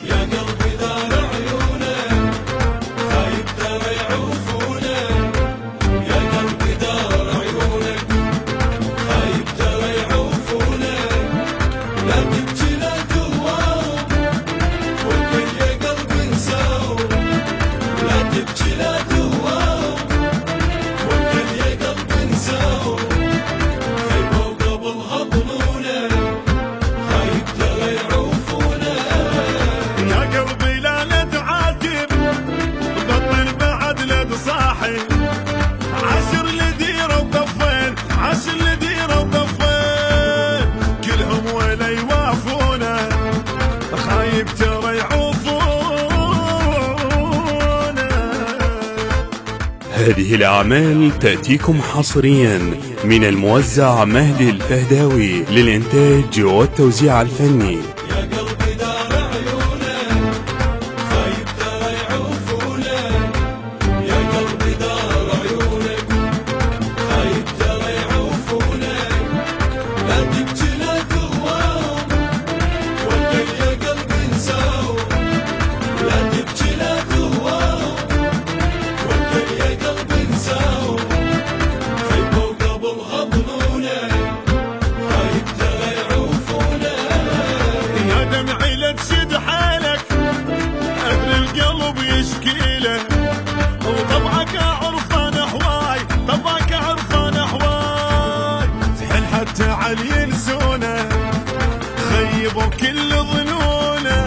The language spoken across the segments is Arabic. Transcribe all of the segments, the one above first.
يا قلبي دار عيونك خايب ترى يعوفونك، يا قلبي دار عيونك خايب ترى يعوفونك، لا تبكي لا تهواهم والكل يا قلبي انساهم، لا تبكي لا تهواهم والكل يا قلبي انساهم، خيبوا قبل هضمونك خايب ترى يعوفونك. يا قلبي لا نتعاتب بطل بعد لا تصاحي، عشر لديرة وطفين عشر لديرة وطفين كلهم ولا يوافونا خايب ترى يعوفونا. هذه الأعمال تأتيكم حصريا من الموزع مهدي الفهداوي للإنتاج والتوزيع الفني. يا قلبي دار عيونك خايب ترى يعوفونك، يا قلبي دار عيونك خايب ترى يعوفونك، لا تبكي لا تهواهم والكل يا قلبي انساهم، لا تبكي لا تهواهم والكل يا قلبي انساهم، خيبوا قبل هضمونك خايب ترى يعوفونك. يا دمعي لا تشد حالك أدري القلب يشكيلك، وطبعك عرفان هواي طبعك عرفان هواي، تحل حتى علي ينسونه خيبوا كل ظنونه.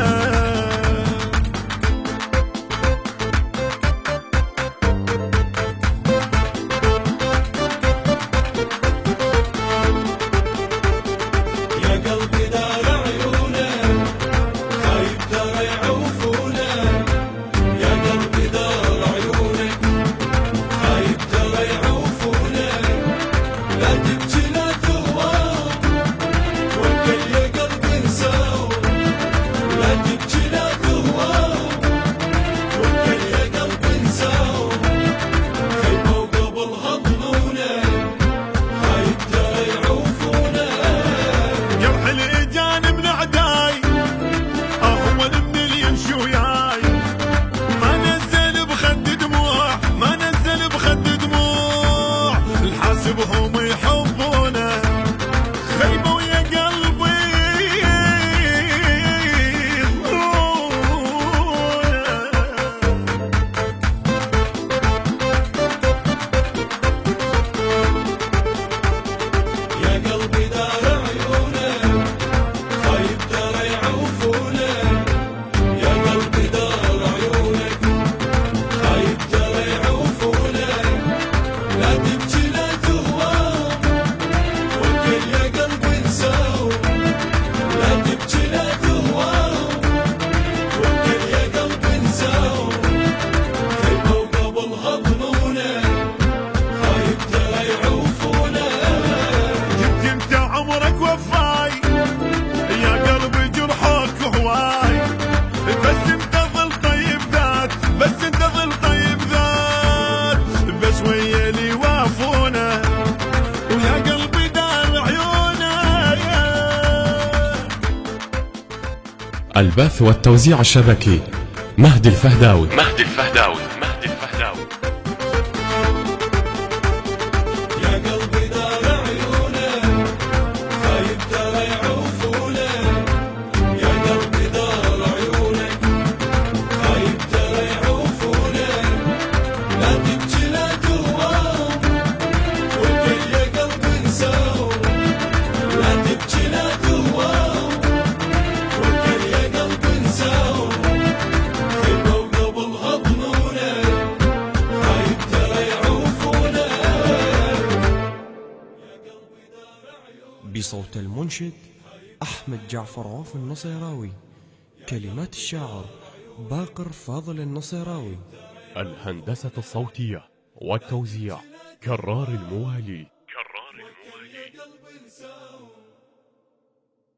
يا قلبي دار عيونك خايب ترى يعوفونك، يا قلبي دار عيونك خايب ترى يعوفونك، لا تبكي لا تهواهم والكل يا قلبي انساهم، لا تبكي لا تهواهم والكل يا قلبي انساهم، خيبوا قبل هضمونك خايب ترى يعوفونك. جرح الإجان من عداي أهون من شوياي، ما نزل بخد دموع ما نزل بخد دموع، الحاسبهم يحبونه خيبوا يا قلبي يا قلبي دار عيونك خايب ترى يعوفونك، يا قلبي دار عيونك خايب ترى يعوفونك، لا تبكي لا تهواهم والكل يا قلبي انساهم، لا تبكي لا تهواهم والكل يا قلبي انساهم، خيبوا قبل هضمونك خايب ترى يعوفونك. جبت انت عمرك وفاي يا قلبي جرحك هواي، بس انت ظل طيب ذات بس انت ظل طيب ذات، بس ويا اللي وافونا ويا قلبي دار عيونه. البث والتوزيع الشبكي مهدي الفهداوي. مهدي الفهداوي. مهدي الفهداوي. يا قلبي دار عيونك خايب ترى يعوفونك، يا قلبي دار عيونك خايب ترى يعوفونك، لا تبكي لا تهواهم والكل يا قلبي انساهم، لا تبكي لا تهواهم والكل يا قلبي انساهم، خيبوا قبل هضمونك خايب ترى يعوفونك. بصوت المنشد أحمد جعفر عوف النصيراوي، كلمات الشاعر باقر فاضل النصيراوي، الهندسة الصوتية والتوزيع كرار الموالي.